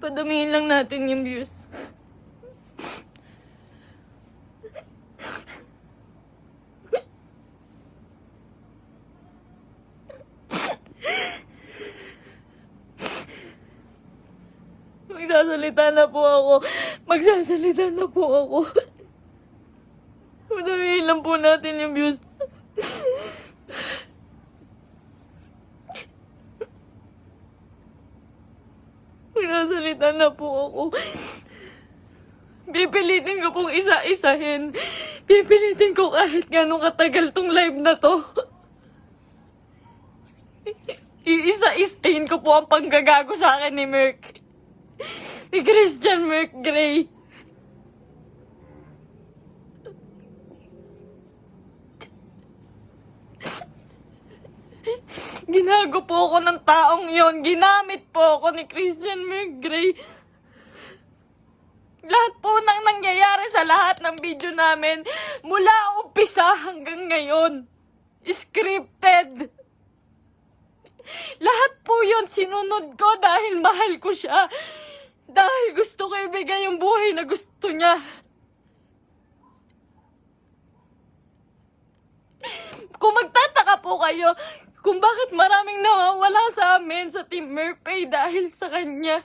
Padamihin lang natin yung views. Magsasalita na po ako. Magsasalita na po ako. Padamihin lang po natin yung views. Magsasalita na po ako. Pipilitin ko pong isa-isahin. Pipilitin ko kahit gano'ng katagal tong live na to. Iisa-isahin ko po ang panggagago sa akin ni Merk. Ni Christian Merk Gray. Ginago po ako ng taong yon. Ginamit po ako ni Christian Merk Gray. Lahat po nang nangyayari sa lahat ng video namin, mula umpisa hanggang ngayon, scripted. Lahat po yun sinunod ko dahil mahal ko siya. Dahil gusto ko ibigay yung buhay na gusto niya. Kung magtataka po kayo kung bakit maraming nawawala sa amin sa Team Merpay dahil sa kanya.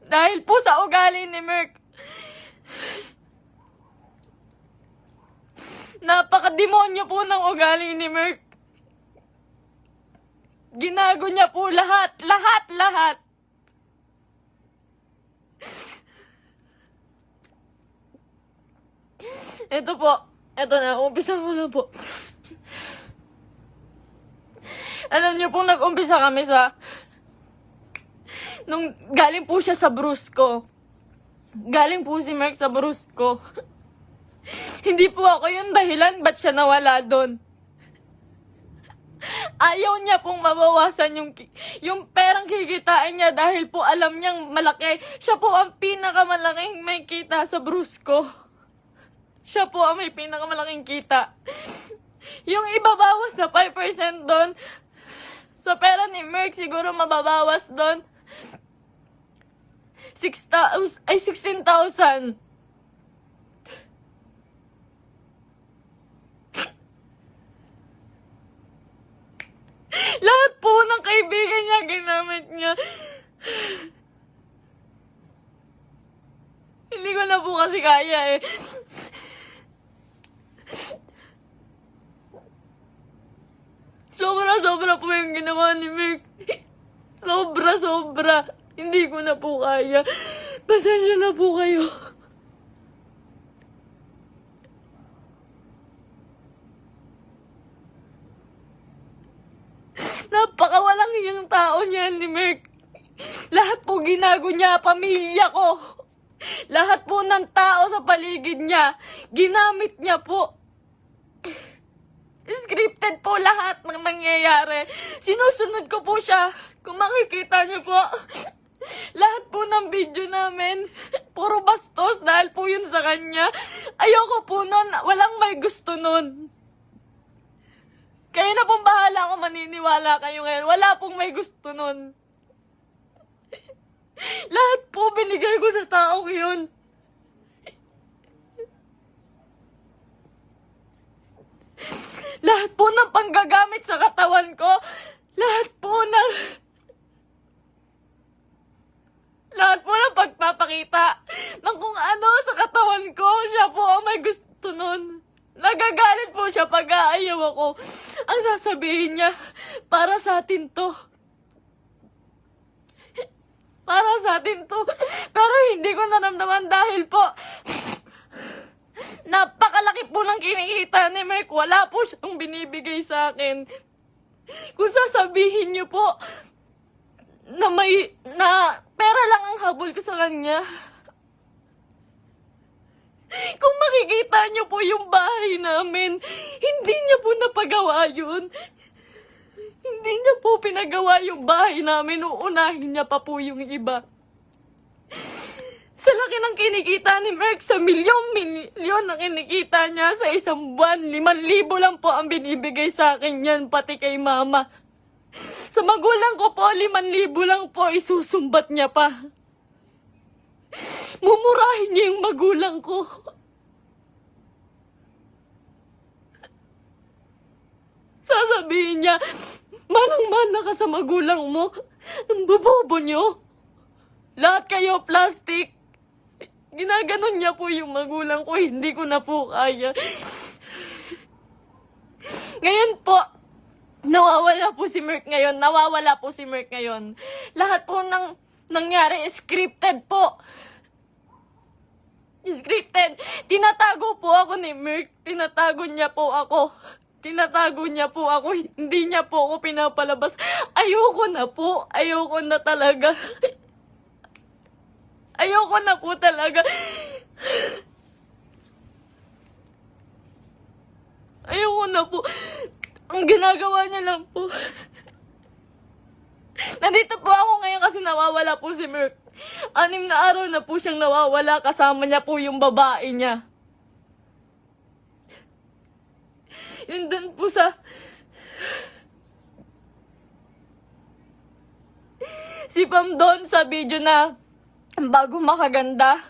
Dahil po sa ugali ni Merk. Napakademonyo po ng ugali ni Merk. Ginago niya po lahat. Ito po. Ito na. Umpisa ko na po. Alam niyo po, nag-umpisa kami sa... Nung galing po siya sa Brusco. Galing po si Merk sa Brusco. Hindi po ako yung dahilan ba't siya nawala doon. Ayaw niya pong mabawasan yung perang kikitain niya dahil po alam niyang malaki. Siya po ang pinakamalaking may kita sa Brusco. Siya po ang may pinakamalaking kita. Yung ibabawas na 5% doon, sa pera ni Merk siguro mababawas doon 16,000. Lahat po ng kaibigan niya, ginamit niya. Hindi ko na po kasi kaya eh. Sobra po yung ginawa ni Merk. Sobra. Hindi ko na po kaya. Pasensya na po kayo. Napakawalang iyang tao niyan ni Merk. Lahat po ginago niya, pamilya ko. Lahat po ng tao sa paligid niya, ginamit niya po. Scripted po lahat ng nangyayari. Sinusunod ko po siya. Kung makikita niyo po, lahat po ng video namin, puro bastos dahil po yun sa kanya. Ayoko po nun, walang may gusto nun. Kayo na pong bahala kung maniniwala kayo ngayon. Wala pong may gusto nun. Lahat po binigay ko sa taong yun. Lahat po ng panggagamit sa katawan ko. Lahat po ng pagpapakita ng kung ano sa katawan ko. Siya po ang may gusto nun. Nagagalit po siya pag aayaw ako. Ang sasabihin niya, para sa atin to. Para sa atin to. Pero hindi ko naramdaman dahil po, napakalaki po ng kinikita ni Merk. Wala po siyang binibigay sa akin. Kung sasabihin niyo po, na pera lang ang habol ko sa kanya. Kung makikita niyo po yung bahay namin, hindi niya po napagawa yun. Hindi niya po pinagawa yung bahay namin, uunahin niya pa po yung iba. Sa laki ng kinikita ni Merk, sa milyon ang kinikita niya sa isang buwan, 5,000 lang po ang binibigay sa akin yan, pati kay mama. Sa magulang ko po, 5,000 lang po, isusumbat niya pa. Mumurahin niya yung magulang ko. Sasabihin niya, manang-mana ka sa magulang mo. Ang bobobo niyo. Lahat kayo plastic. Ginaganon niya po yung magulang ko, hindi ko na po kaya. Ngayon po, nawawala po si Merk ngayon. Lahat po ng nangyari, scripted po. Scripted. Tinatago po ako ni Merk. Tinatago niya po ako. Hindi niya po ako pinapalabas. Ayoko na po. Ayoko na talaga. Ayoko na po talaga. Ayoko na po. Ang ginagawa niya lang po. Nandito po ako ngayon kasi nawawala po si Merk. 6 na araw na po siyang nawawala. Kasama niya po yung babae niya. Yun dun po sa... Si Pam doon sa video na bago makaganda.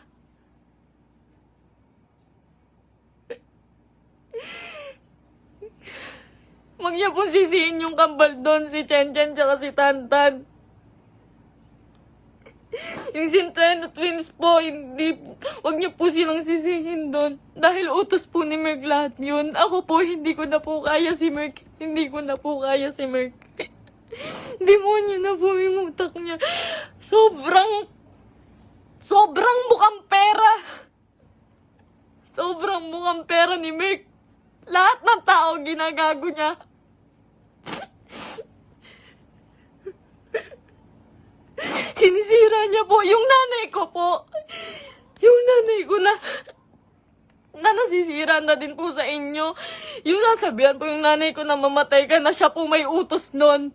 Huwag niya po sisihin yung kambal doon, si Chen Chen tsaka si Tantan. Yung Centeno twins po, huwag niyo po silang sisihin doon. Dahil utos po ni Merk lahat yun. Ako po, hindi ko na po kaya si Merk. Demonyo na po yung utak niya. Sobrang bukang pera. Sobrang bukang pera ni Merk. Lahat ng tao ginagago niya. Sinisira niya po yung nanay ko po. Yung nanay ko na nasisira na din po sa inyo. Yung sasabihan po yung nanay ko na mamatay ka na, siya po may utos nun.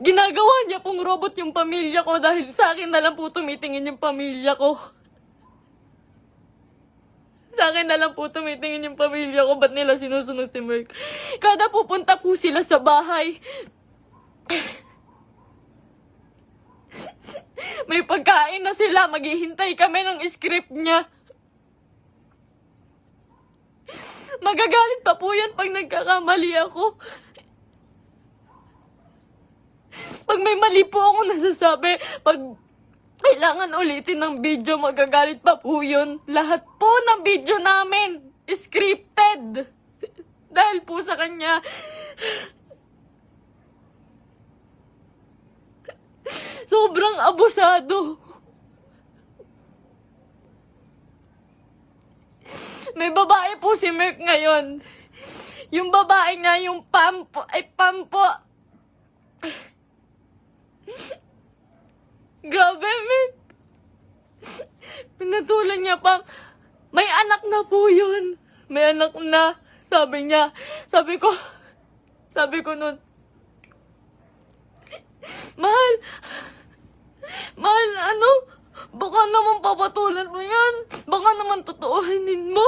Ginagawa niya pong robot yung pamilya ko dahil sa akin na lang po tumitingin yung pamilya ko. Ba't nila sinusunod si Merk? Kada pupunta po sila sa bahay, may pagkain na sila, maghihintay kami ng script niya. Magagalit pa po yan pag nagkakamali ako. Pag may mali po ako nasasabi, pag kailangan ulitin ng video, magagalit pa po yun. Lahat po ng video namin, scripted. Dahil po sa kanya. Sobrang abusado. May babae po si Merk ngayon. Yung babae nga, yung Pam po. Grabe, Merk. Pinatulan niya pang, may anak na po yun. May anak na. Sabi niya. Sabi ko nun, Mahal, baka naman papatulan mo yan. Baka naman totoohanin mo.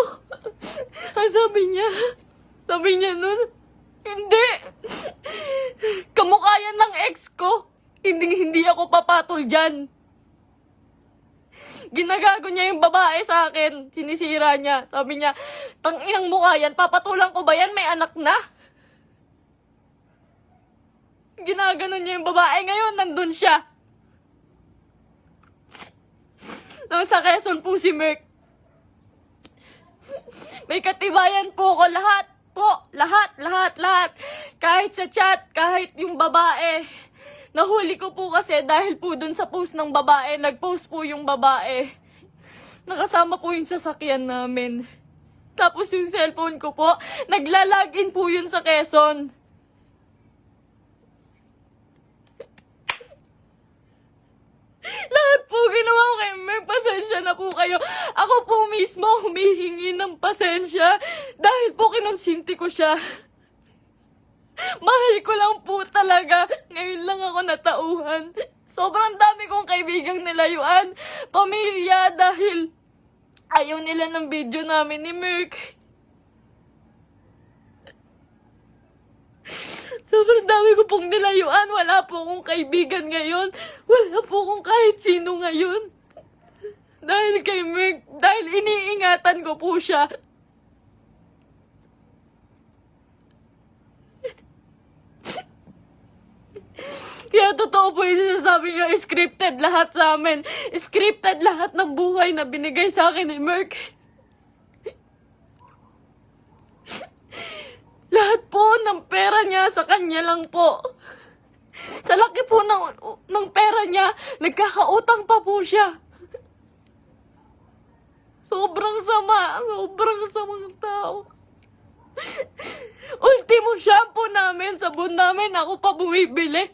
Ang sabi niya nun, hindi. Kamukha yan ng ex ko. Hindi ako papatol dyan. Ginagago niya yung babae sa akin. Sinisira niya. Sabi niya, tanginang mukha yan. Papatulan ko ba yan? May anak na. Ginaganon niya yung babae. Ngayon, nandun siya. Nang sa Quezon po si Merk. May katibayan po ko. Lahat po. Lahat. Kahit sa chat, kahit yung babae. Nahuli ko po kasi dahil po dun sa post ng babae. Nag-post po yung babae. Nakasama po yung sasakyan namin. Tapos yung cellphone ko po, nagla-login po yun sa Quezon. Lahat po ginawa ko kay Merk. Pasensya na po kayo. Ako po mismo humihingi ng pasensya dahil po kinonsinti ko siya. Mahal ko lang po talaga. Ngayon lang ako natauhan. Sobrang dami kong kaibigang nilayuan. Pamilya dahil ayaw nila ng video namin ni Merk. Sobrang dami ko pong nilayuan. Wala po akong kaibigan ngayon. Wala po akong kahit sino ngayon. Dahil kay Merk, dahil iniingatan ko po siya. Kaya totoo po yung sinasabi niya, scripted lahat sa amin. Scripted lahat ng buhay na binigay sa akin ni Merk. Lahat po ng pera niya sa kanya lang po. Sa laki po ng pera niya, nagkakautang pa po siya. Sobrang sama, sobrang samang tao. Ultimo shampoo namin, sabon namin, ako pa bumibili.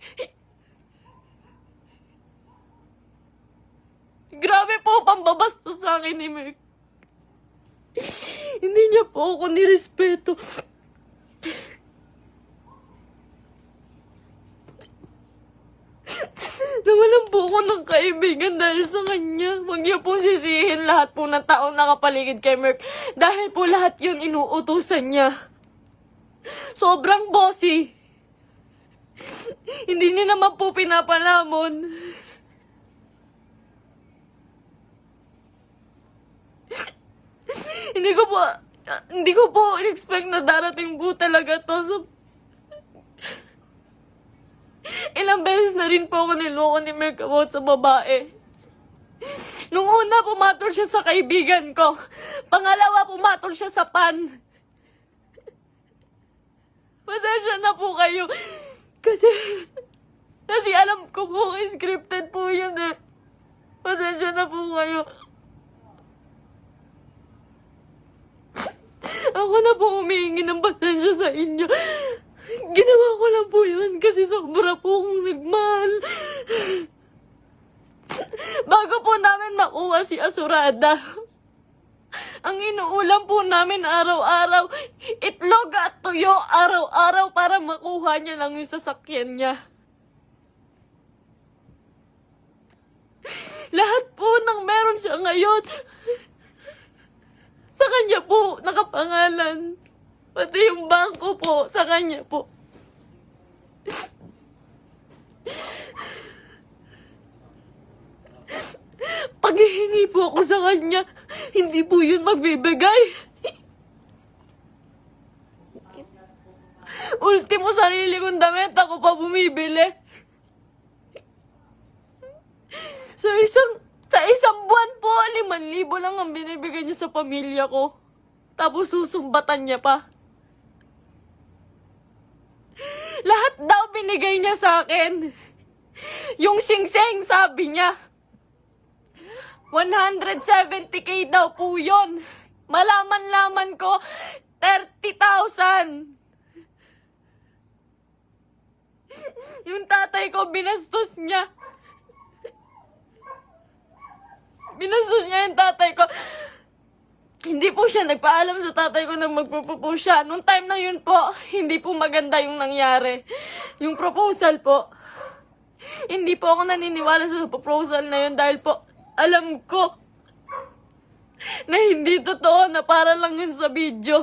Grabe po pambabastos sa akin ni Merk. Hindi niya po ako nirespeto. Nawalan po ako ng kaibigan dahil sa kanya. Huwag niyo po sisihin lahat po ng taong nakapaligid kay Merk. Dahil po lahat yun inuutusan niya. Sobrang bossy. Hindi niya naman po pinapalamon. Hindi ko po in-expect na darating po talaga to. So, ilang beses na rin po ako niloko ni Merk about sa babae. Nung una, pumatol siya sa kaibigan ko. Pangalawa, pumatol siya sa pan. Pasensya na po kayo. Kasi alam ko po, scripted po yun eh. Pasensya na po kayo. Ako na po humihingi ng pasensya sa inyo. Ginawa ko lang po yun kasi sobra po akong nagmahal. Bago po namin makuha si Asurada, ang inuulam po namin araw-araw, itlog at tuyo araw-araw para makuha niya lang yung sasakyan niya. Lahat po ng meron siya ngayon, sa kanya po nakapangalan. Pati yung bangko po, sa kanya po. Pag hihingi po ako sa kanya, hindi po yun magbibigay. Ultimo sarili kong damit, ako pa bumibili. Sa isang buwan po, 5,000 lang ang binibigay niya sa pamilya ko. Tapos susumbatan niya pa. Lahat daw binigay niya sa akin. Yung singseng, sabi niya, 170K daw po yun. Malaman-laman ko, 30,000. Yung tatay ko, binastos niya. Binastos niya yung tatay ko. Hindi po siya nagpaalam sa tatay ko na magpropose siya. Nung time na yun po, hindi po maganda yung nangyari. Yung proposal po. Hindi po ako naniniwala sa proposal na yun dahil po, alam ko na hindi totoo, na para lang yun sa video.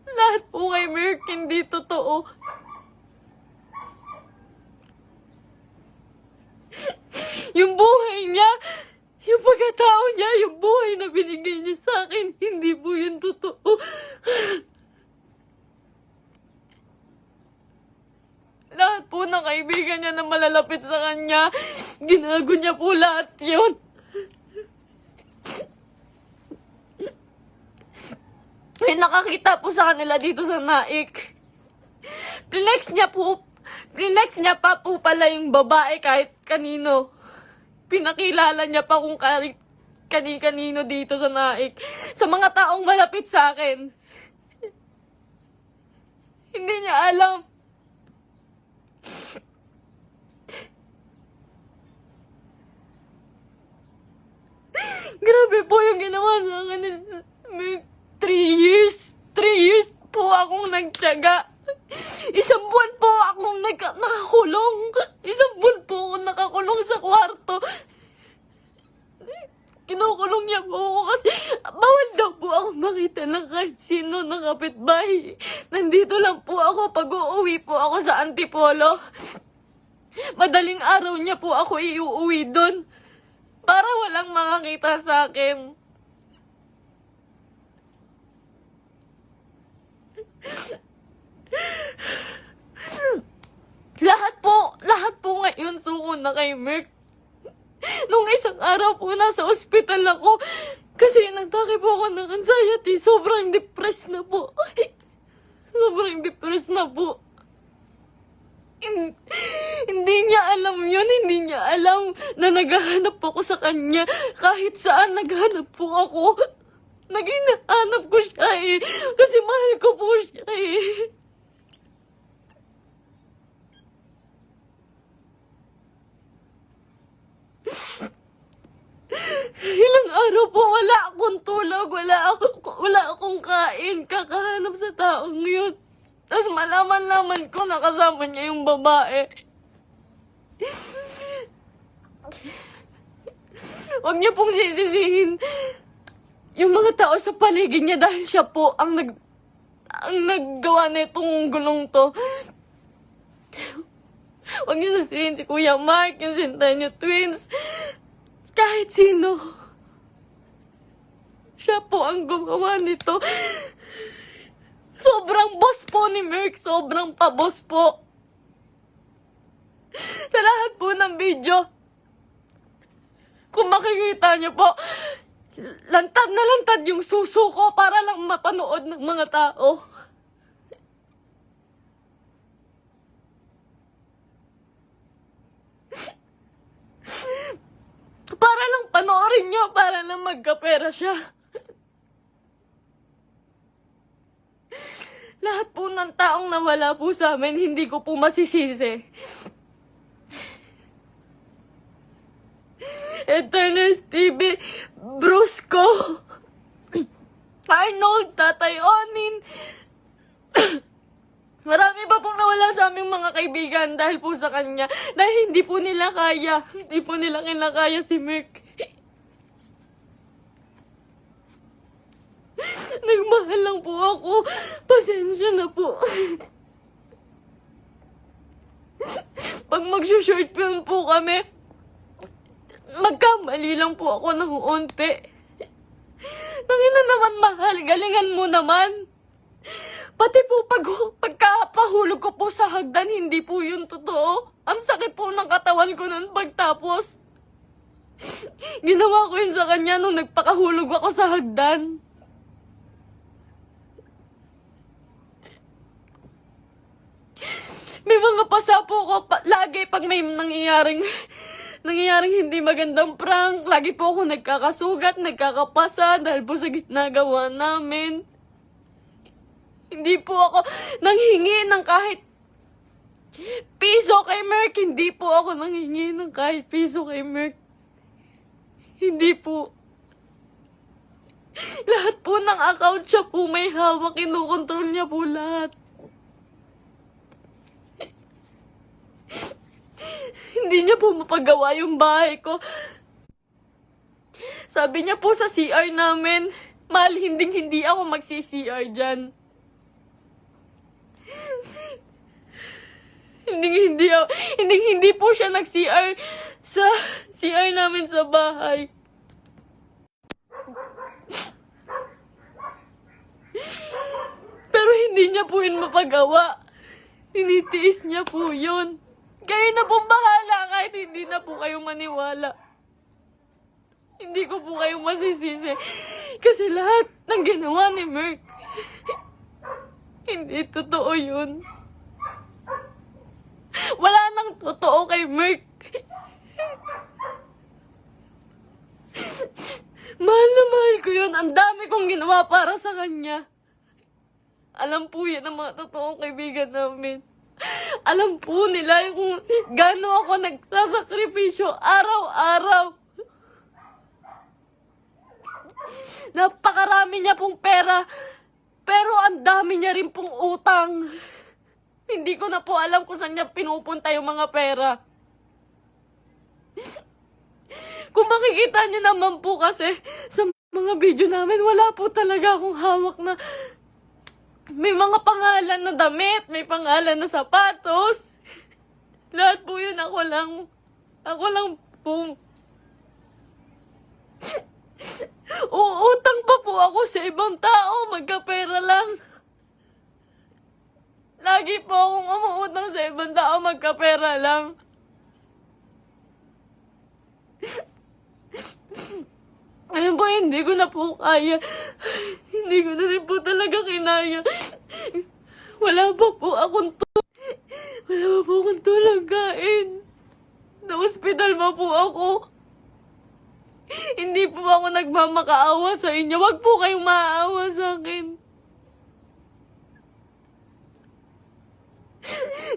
Lahat po kay Merk, hindi totoo. Yung buhay niya, yung pagkatao niya, yung buhay na binigay niya sa akin, hindi po yun totoo. Lahat po ng kaibigan niya na malalapit sa kanya, ginago niya po lahat yun. May nakakita po sa kanila dito sa Naik. Flex niya pa po pala yung babae kahit kanino. Pinakilala niya pa kung kani-kanino dito sa Naik. Sa mga taong malapit sa akin. Hindi niya alam. Grabe po yung ginawa sa akin. 3 years po akong nagtiyaga. Isang buwan po akong nakakulong. Isang buwan po akong nakakulong sa kwarto. Kinukulong niya po ako kasi bawal daw po ako makita ng kahit sino kapitbahay. Nandito lang po ako pag uuwi po ako sa Antipolo. Madaling araw niya po ako iuuwi doon para walang makakita sa akin. Lahat po ngayon suko na kay Merk. Nung isang araw po nasa ospital ako kasi nagtake po ako ng anxiety. Sobrang depressed na po. Sobrang depressed na po. Hindi niya alam yun. Hindi niya alam na naghahanap ako sa kanya. Kahit saan naghanap po ako. Naghahanap ko siya eh. Kasi mahal ko po siya eh. Ilang araw po wala akong tulog, wala akong kain, kakahanap sa taong yun. Tapos malaman-laman ko na kasama niya yung babae. Huwag niyo pong sisisihin yung mga tao sa paligid niya dahil siya po ang naggawa na itong gulong to. Huwag niyo sisisihin si Kuya Mark, yung Centennial Twins. Kahit sino. Siya po ang gumawa nito. Sobrang boss po ni Merk. Sobrang pa-boss po. Sa lahat po ng video, kung makikita niyo po, lantad na lantad yung suso ko para lang mapanood ng mga tao. Para lang panoorin niyo, para lang magkapera siya. Lahat po ng taong nawala po sa amin, hindi ko po masisisi. Eterners TV, Brusco, Arnold, Tatay Onin. Marami pa pong nawala sa aming mga kaibigan dahil po sa kanya. Dahil hindi po nila kaya. Hindi po nila kinakaya si Merk. Nagmahal lang po ako. Pasensya na po. Pag mag-short film po kami, magkamali lang po ako ng unti. Nangina naman mahal, galingan mo naman. Pati po pagkapahulog ko po sa hagdan, hindi po yun totoo. Ang sakit po ng katawan ko nun pagtapos. Ginawa ko yun sa kanya nung nagpakahulog ako sa hagdan. May mga pasa po ko lagi pag may nangyayaring hindi magandang prank. Lagi po ako nagkakasugat, nagkakapasa dahil po sa ginagawa namin. Hindi po ako nanghingi ng kahit piso kay Merk. Hindi po ako nanghingi ng kahit piso kay Merk. Hindi po. Lahat po ng account siya po may hawak. Kinukontrol niya po lahat. Hindi niya po mapagawa yung bahay ko. Sabi niya po sa CR namin, mahal, hindi ako magsi-CR dyan. Hindi po siya nag-CR sa CR namin sa bahay. Pero hindi niya po yun mapagawa. Tinitiis niya po yun. Kayo na pong bahala kahit hindi na po kayo maniwala. Hindi ko po kayo masisisi. Kasi lahat ng ginawa ni Merk, hindi totoo yun. Wala nang totoo kay Merk. Mahal na mahal ko yun. Ang dami kong ginawa para sa kanya. Alam po yan ang mga totoong kaibigan namin. Alam po nila kung gaano ako nagsasakripisyo araw-araw. Napakarami niya pong pera, pero ang dami niya rin pong utang. Hindi ko na po alam kung saan niya pinupunta yung mga pera. Kung makikita niyo naman po kasi sa mga video namin, wala po talaga akong hawak na May mga pangalan na damit, may pangalan na sapatos. Lahat po yun ako lang po. Uutang pa po ako sa ibang tao, magkapera lang. Lagi po akong umuutang sa ibang tao, magkapera lang. Ayun po, hindi ko na po kaya. Hindi ko na rin po talaga kinaya. Wala pa po akong tulog kain. Na-hospital pa po ako. Hindi po ako nagmamakaawa sa inyo. Wag po kayong maaawa sa akin.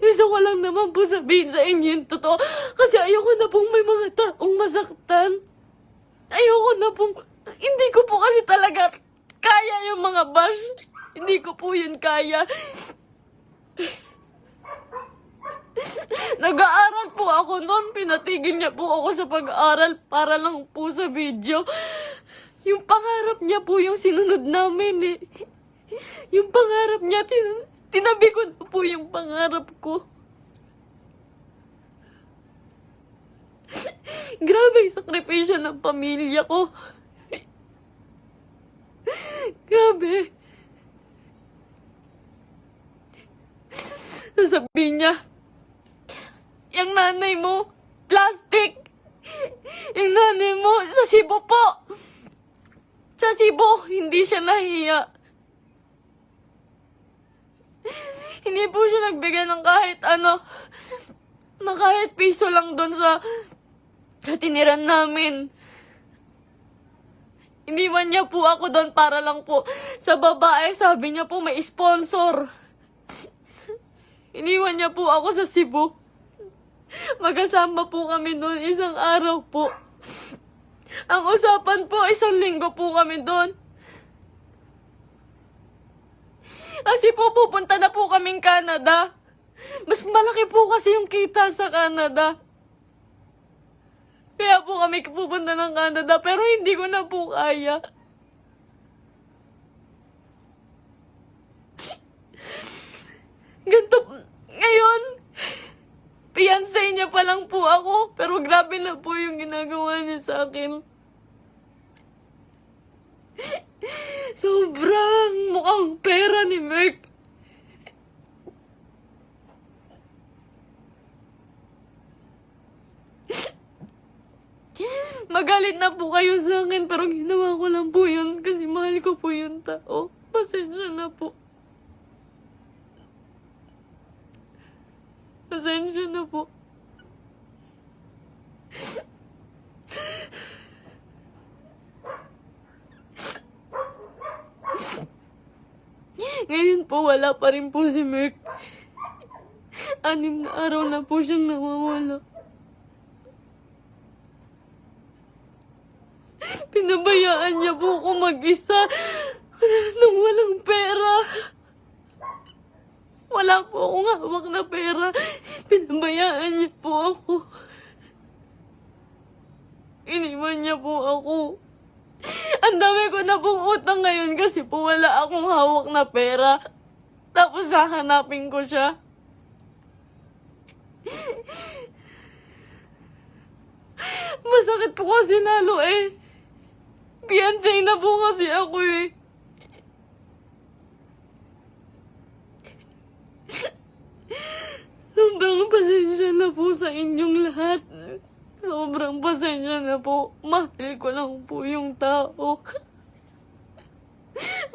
Gusto ko lang naman po sabihin sa inyo yung totoo. Kasi ayoko na pong may mga taong masaktan. Ayoko na pong... Hindi ko po kasi talaga kaya yung mga bash. Hindi ko po yun kaya. Nag-aaral po ako noon. Pinatigil niya po ako sa pag-aaral para lang po sa video. Yung pangarap niya po yung sinunod namin eh. Yung pangarap niya, tinabi ko na po yung pangarap ko. Grabe yung sakripisyo ng pamilya ko. Grabe. Sasabihin niya, yung nanay mo, plastic. Yung nanay mo, sa Cebu po. Sa Cebu, hindi siya nahiya. Hindi po siya nagbigay ng kahit ano, na kahit piso lang doon sa tiniran namin. Iniwan niya po ako doon para lang po sa babae. Sabi niya po may sponsor. Iniwan niya po ako sa Cebu. Magkasama po kami doon isang araw po. Ang usapan po, 1 linggo po kami doon. Kasi po pupunta na po kaming Canada. Mas malaki po kasi yung kita sa Canada. Kaya po kami pupunta ng Canada, pero hindi ko na po kaya. Ganto, ngayon, fiancé niya pa lang po ako, pero grabe na po yung ginagawa niya sa akin. Sobrang mukhang pera ni Merk. Magalit na po kayo sa akin, pero ginawa ko lang po yun kasi mahal ko po yung tao. Pasensya na po. Pasensya na po. Ngayon po, wala pa rin po si Merk. 6 na araw na po siyang nawawala. Pinabayaan niya po ako mag-isa nang walang pera. Wala po akong hawak na pera. Pinabayaan niya po ako. Iniwan niya po ako. Ang dami ko na pong utang ngayon kasi po wala akong hawak na pera. Tapos hahanapin ko siya. Masakit po kasi lalo eh. Fiancé na po kasi ako eh. Sobrang pasensya na po sa inyong lahat. Sobrang pasensya na po. Mahal ko lang po yung tao.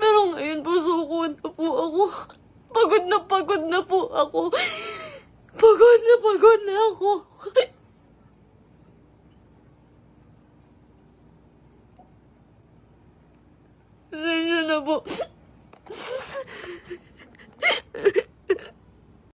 Pero ngayon po suko na po ako. Pagod na po ako. Pagod na ako. Pasensya na po.